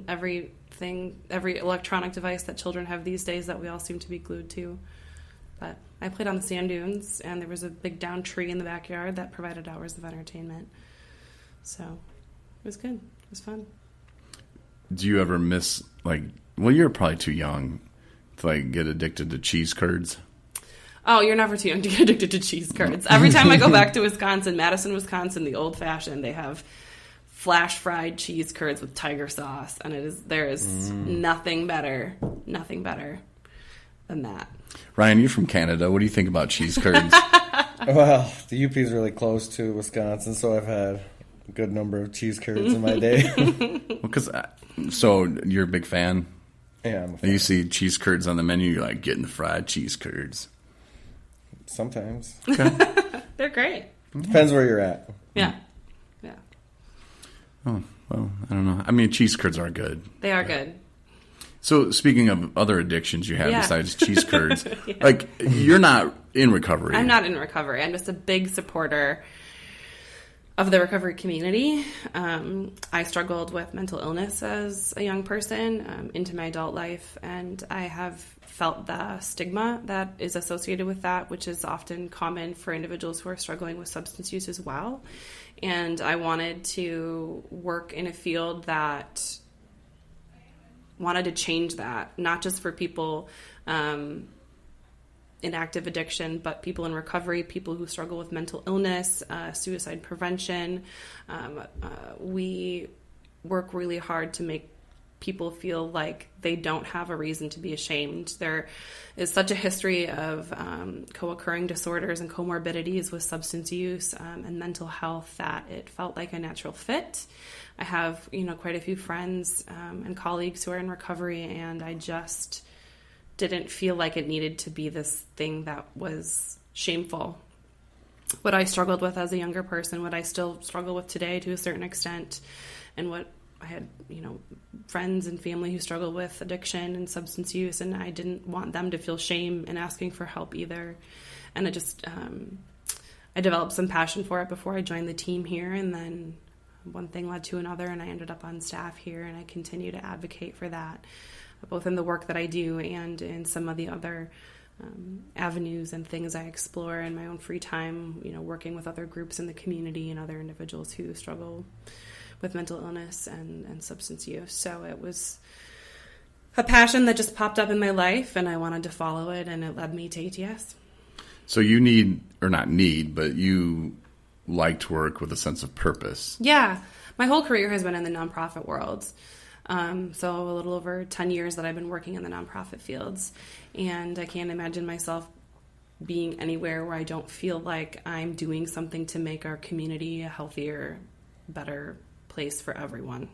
Everything, every electronic device that children have these days that we all seem to be glued to. But I played on the sand dunes, and there was a big downed tree in the backyard that provided hours of entertainment. So it was good. It was fun. Do you ever miss, like, well, you're probably too young to, like, get addicted to cheese curds? Oh, you're never too young to get addicted to cheese curds. Every time I go back to Wisconsin, Madison, Wisconsin, the old-fashioned, they have flash-fried cheese curds with tiger sauce, and there is nothing better than that. Ryan, you're from Canada. What do you think about cheese curds? Well, the UP is really close to Wisconsin, so I've had a good number of cheese curds in my day. So you're a big fan? Yeah, I'm a fan. You see cheese curds on the menu, you're like, getting the fried cheese curds. Sometimes. Okay. They're great. Depends where you're at. Yeah. Oh, well, I don't know. I mean, cheese curds are good. They are good. So speaking of other addictions you have besides cheese curds, Yeah. like, you're not in recovery. I'm not in recovery. I'm just a big supporter of the recovery community. I struggled with mental illness as a young person into my adult life, and I have felt the stigma that is associated with that, which is often common for individuals who are struggling with substance use as well. And I wanted to work in a field that wanted to change that, not just for people in active addiction, but people in recovery, people who struggle with mental illness, suicide prevention. We work really hard to make people feel like they don't have a reason to be ashamed. There is such a history of co-occurring disorders and comorbidities with substance use and mental health that it felt like a natural fit. I have, quite a few friends and colleagues who are in recovery, and I just didn't feel like it needed to be this thing that was shameful. What I struggled with as a younger person, what I still struggle with today to a certain extent, and what I had, friends and family who struggle with addiction and substance use, and I didn't want them to feel shame in asking for help either. And it just, I developed some passion for it before I joined the team here, and then one thing led to another, and I ended up on staff here, and I continue to advocate for that, both in the work that I do and in some of the other avenues and things I explore in my own free time, working with other groups in the community and other individuals who struggle with mental illness and substance use. So it was a passion that just popped up in my life, and I wanted to follow it, and it led me to ATS. So you like to work with a sense of purpose. Yeah. My whole career has been in the nonprofit world. So a little over 10 years that I've been working in the nonprofit fields, and I can't imagine myself being anywhere where I don't feel like I'm doing something to make our community a healthier, better place for everyone.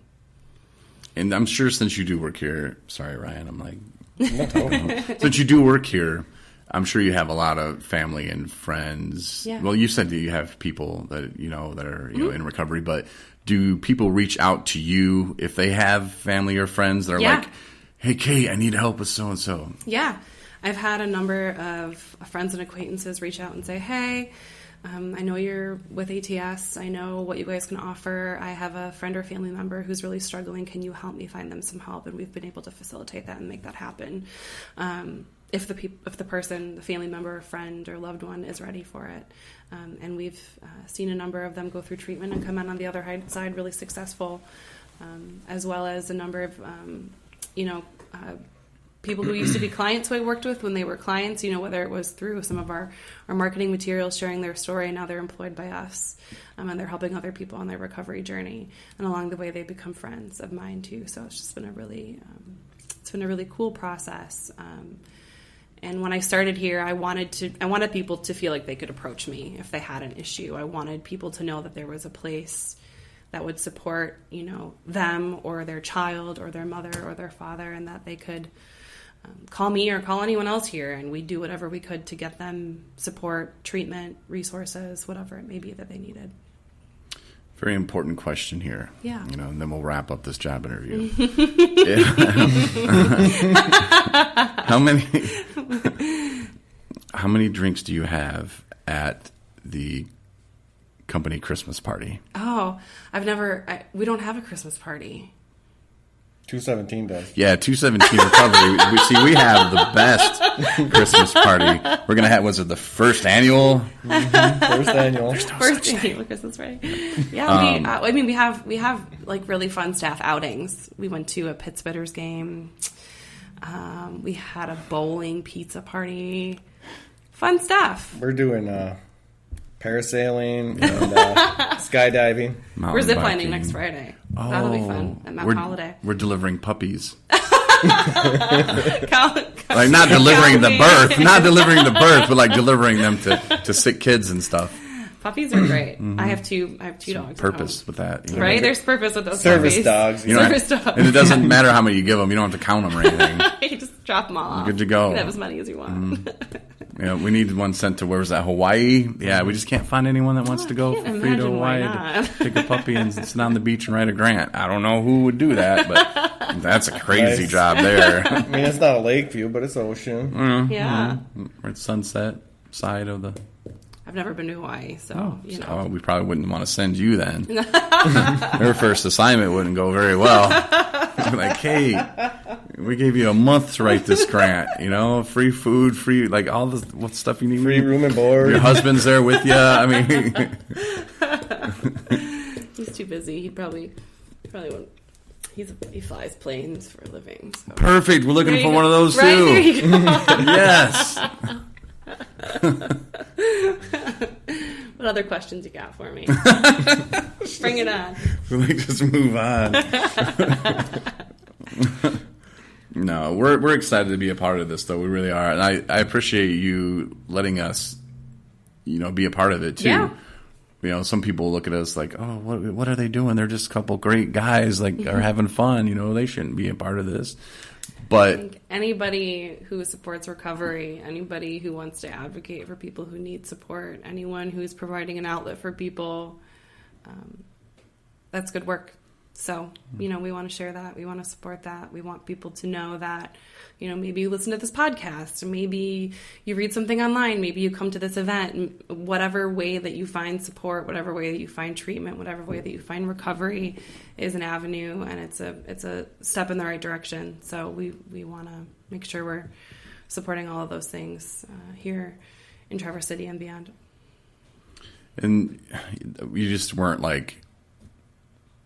And I'm sure since you do work here, sorry, Ryan, I'm like, since you do work here, I'm sure you have a lot of family and friends. Yeah. Well, you said that you have people that, that are, in recovery, but do people reach out to you if they have family or friends that are like, hey, Kate, I need help with so-and-so? Yeah. I've had a number of friends and acquaintances reach out and say, hey, I know you're with ATS. I know what you guys can offer. I have a friend or family member who's really struggling. Can you help me find them some help? And we've been able to facilitate that and make that happen. If the person, the family member, friend, or loved one is ready for it. And we've seen a number of them go through treatment and come out on the other side really successful, as well as a number of, people who used to be clients who I worked with when they were clients, whether it was through some of our marketing materials, sharing their story, now they're employed by us, and they're helping other people on their recovery journey. And along the way, they become friends of mine too. So it's just been a really cool process. And when I started here, I wanted people to feel like they could approach me if they had an issue. I wanted people to know that there was a place that would support, them or their child or their mother or their father, and that they could call me or call anyone else here, and we'd do whatever we could to get them support, treatment, resources, whatever it may be that they needed. Very important question here. Yeah. And then we'll wrap up this job interview. How many drinks do you have at the company Christmas party? Oh, we don't have a Christmas party. 217 does. Yeah, 217 recovery. We have the best Christmas party. We're gonna have. Was it the first annual? First annual. First annual Christmas party. Yeah, we have like really fun staff outings. We went to a Pitt Spitters game. We had a bowling pizza party. Fun stuff. We're doing parasailing and skydiving. We're ziplining next Friday. That'll be fun at Mount Holiday. We're delivering puppies. Like not delivering the birth, but like delivering them to sick kids and stuff. Puppies are great. I have two dogs. Purpose with that, right? There's purpose with those service puppies. dogs. Service dogs. And it doesn't matter how many you give them. You don't have to count them or anything. You just drop them all off. Good to go. You can have as many as you want. Yeah, we need one sent to, where was that, Hawaii? Yeah, we just can't find anyone that wants to go for free to Hawaii to take a puppy and sit on the beach and write a grant. I don't know who would do that, but that's a crazy job there. I mean, it's not a lake view, but it's ocean. Yeah. Or it's sunset side of the... I've never been to Hawaii, so, you know. We probably wouldn't want to send you then. Her first assignment wouldn't go very well. Like, hey, we gave you a month to write this grant, free food, free, like all the what stuff you need. Free room and board. Your husband's there with you. I mean, he's too busy. He probably won't. He flies planes for a living. So. Perfect. We're looking for one of those right, too. There you go. Yes. What other questions you got for me? Bring it on. We'll just move on. No, we're excited to be a part of this, though. We really are, and I appreciate you letting us, be a part of it too. Yeah. Some people look at us like, oh, what are they doing? They're just a couple great guys, like are having fun. They shouldn't be a part of this. But I think anybody who supports recovery, anybody who wants to advocate for people who need support, anyone who's providing an outlet for people, that's good work. So, we want to share that. We want to support that. We want people to know that, maybe you listen to this podcast, maybe you read something online, maybe you come to this event, whatever way that you find support, whatever way that you find treatment, whatever way that you find recovery is an avenue, and it's a step in the right direction. So we want to make sure we're supporting all of those things here in Traverse City and beyond. And you just weren't like,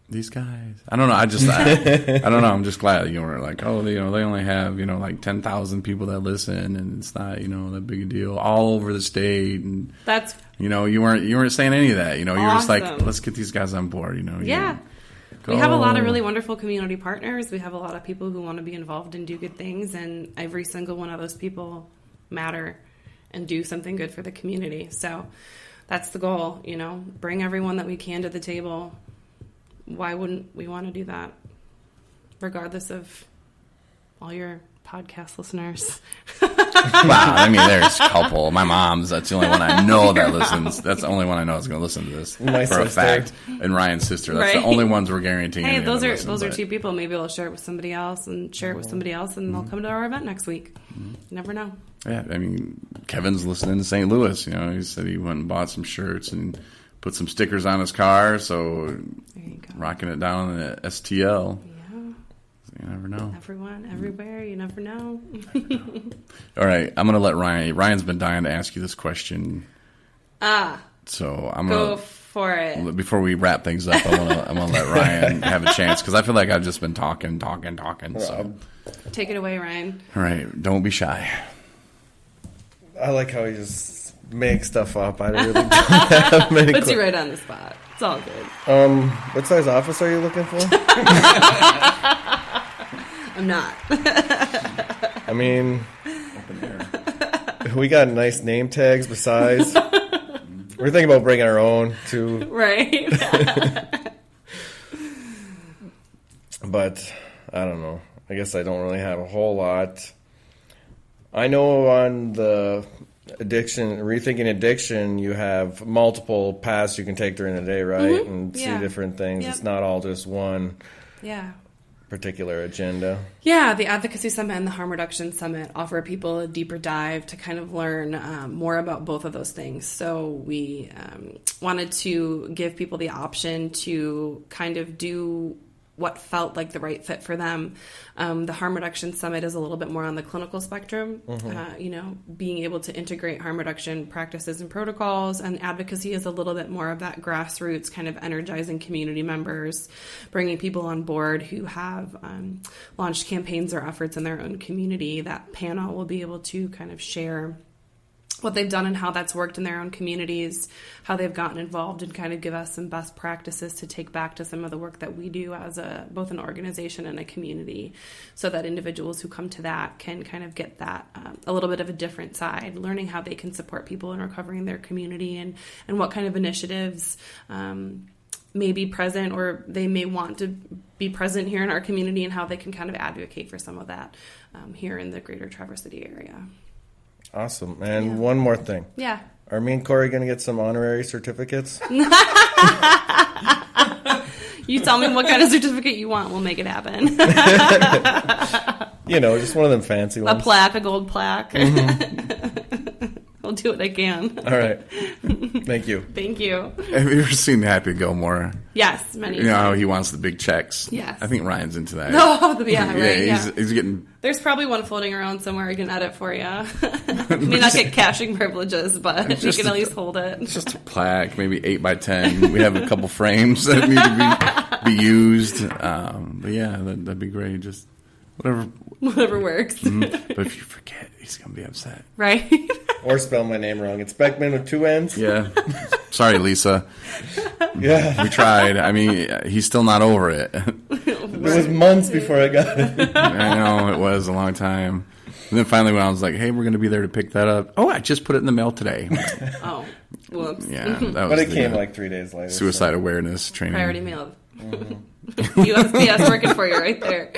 these guys, I don't know. I don't know. I'm just glad you weren't like, oh, they only have, like 10,000 people that listen, and it's not, that big a deal all over the state. And that's, you weren't saying any of that. You were just like, awesome. Let's get these guys on board. Yeah. We have a lot of really wonderful community partners. We have a lot of people who want to be involved and do good things, and every single one of those people matter and do something good for the community. So that's the goal. Bring everyone that we can to the table. Why wouldn't we want to do that, regardless of all your podcast listeners? Wow, I mean, there's a couple. My mom's, that's the only one I know that listens. That's the only one I know is going to listen to this a fact. And Ryan's sister. That's the only ones we're guaranteeing. Hey, those are two people. Maybe they'll share it with somebody else and share it with somebody else, and they'll come to our event next week. You never know. Yeah, I mean, Kevin's listening to St. Louis. He said he went and bought some shirts and put some stickers on his car, so rocking it down in the STL. Yeah. You never know. Everyone, everywhere, you never know. All right, I'm going to let Ryan's been dying to ask you this question. So I'm going to... Go for it. Before we wrap things up, I'm gonna let Ryan have a chance, because I feel like I've just been talking. So take it away, Ryan. All right, don't be shy. I like how he just make stuff up. I really don't have many. Puts you right on the spot. It's all good. What size office are you looking for? I'm not. I mean, we got nice name tags besides. We're thinking about bringing our own too. Right. But I don't know. I guess I don't really have a whole lot. I know on the Rethinking Addiction, you have multiple paths you can take during the day, right? Mm-hmm. And see different things. Yep. It's not all just one particular agenda. Yeah, the Advocacy Summit and the Harm Reduction Summit offer people a deeper dive to kind of learn more about both of those things. So we wanted to give people the option to kind of do what felt like the right fit for them. The Harm Reduction Summit is a little bit more on the clinical spectrum. Being able to integrate harm reduction practices and protocols, and advocacy is a little bit more of that grassroots kind of energizing community members, bringing people on board who have launched campaigns or efforts in their own community. That panel will be able to kind of share what they've done and how that's worked in their own communities, how they've gotten involved, and kind of give us some best practices to take back to some of the work that we do as both an organization and a community, so that individuals who come to that can kind of get that a little bit of a different side, learning how they can support people in recovery in their community, and what kind of initiatives may be present, or they may want to be present here in our community, and how they can kind of advocate for some of that here in the greater Traverse City area. Awesome. And one more thing. Yeah. Are me and Corey going to get some honorary certificates? You tell me what kind of certificate you want. We'll make it happen. Just one of them fancy ones. A plaque, a gold plaque. I'll do what I can. All right. Thank you. Thank you. Have you ever seen Happy Gilmore? Yes, many times. You know how he wants the big checks? Yes. I think Ryan's into that. Oh, yeah, right. Yeah, he's getting... There's probably one floating around somewhere I can edit for you. May not get caching privileges, but you can at least hold it. It's just a plaque, maybe 8x10. We have a couple frames that need to be used. But yeah, that'd be great. Just whatever works. But if you forget, he's going to be upset. Right? Or spell my name wrong. It's Beckman with 2 N's. Yeah. Sorry, Lisa. Yeah. We tried. I mean, he's still not over it. It was months before I got it. I know, it was a long time. And then finally when I was like, hey, we're going to be there to pick that up. Oh, I just put it in the mail today. Oh, whoops. Yeah. That was But it came like 3 days later. Suicide awareness training. Priority mailed. USPS working for you right there.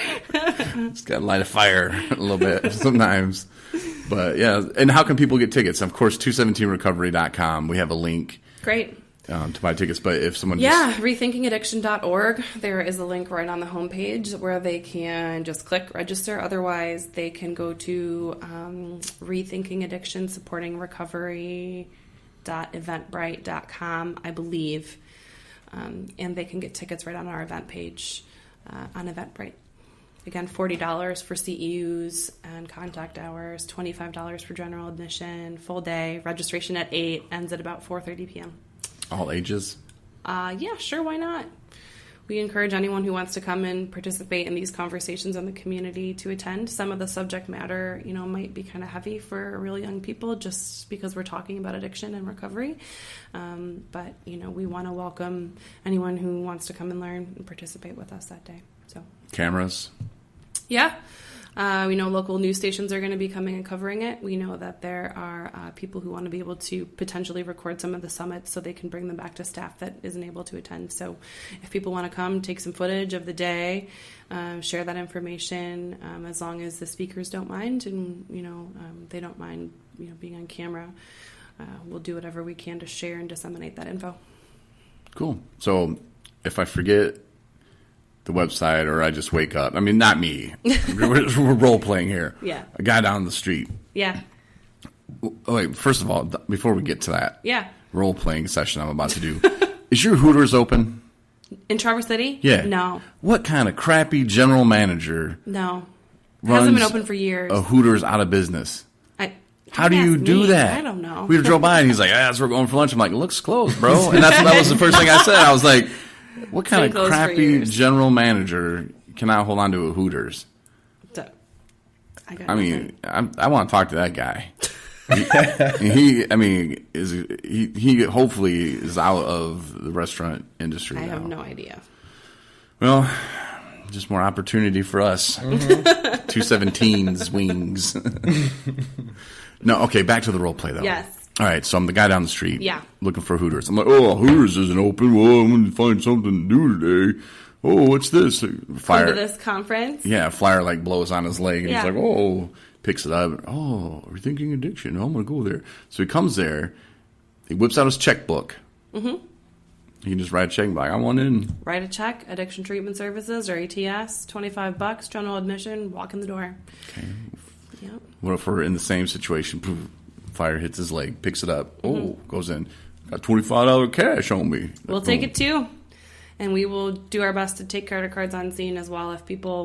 Just got to light a fire a little bit sometimes. But yeah, and how can people get tickets? Of course, 217recovery.com. We have a link. Great. To buy tickets, but if someone rethinkingaddiction.org, there is a link right on the homepage where they can just click register. Otherwise, they can go to Rethinking Addiction Supporting Recovery.eventbrite.com, I believe, and they can get tickets right on our event page on Eventbrite. Again, $40 for CEUs and contact hours, $25 for general admission, full day, registration at 8, ends at about 4:30 p.m. All ages? Yeah, sure, why not? We encourage anyone who wants to come and participate in these conversations in the community to attend. Some of the subject matter, might be kind of heavy for really young people just because we're talking about addiction and recovery. But, we want to welcome anyone who wants to come and learn and participate with us that day. So Cameras? Yeah. We know local news stations are going to be coming and covering it. We know that there are people who want to be able to potentially record some of the summits so they can bring them back to staff that isn't able to attend. So if people want to come, take some footage of the day, share that information, as long as the speakers don't mind and, they don't mind, being on camera, we'll do whatever we can to share and disseminate that info. Cool. So if I forget the website or I just wake up. I mean, not me. We're role-playing here. Yeah. A guy down the street. Yeah. Oh, wait, first of all, before we get to that role-playing session I'm about to do, is your Hooters open? In Traverse City? Yeah. No. What kind of crappy general manager No. It runs hasn't been open for years. a Hooters out of business? How do you do that? I don't know. We drove by and he's like, that's where we're going for lunch. I'm like, it looks closed, bro. And that was the first thing I said. I was like, what kind of crappy general manager cannot hold on to a Hooters? I want to talk to that guy. He hopefully is out of the restaurant industry. I now. have no idea. Well, just more opportunity for us. 217's wings. No, okay, back to the role play though. Yes. All right, so I'm the guy down the street looking for Hooters. I'm like, oh, Hooters isn't open. Well, I'm going to find something to do today. Oh, what's this? Fire. Come to this conference? Yeah, flyer blows on his leg, and he's like, oh, picks it up. Oh, Rethinking Addiction. I'm going to go there. So he comes there. He whips out his checkbook. Mm-hmm. He can just write a check and be like, I want in. Write a check, Addiction Treatment Services, or ATS, $25, general admission, walk in the door. Okay. Yep. What if we're in the same situation? Poof, fire hits his leg, picks it up. Oh, goes in. Got $25 cash on me. We'll take it too. and we will do our best to take credit cards on scene as well if people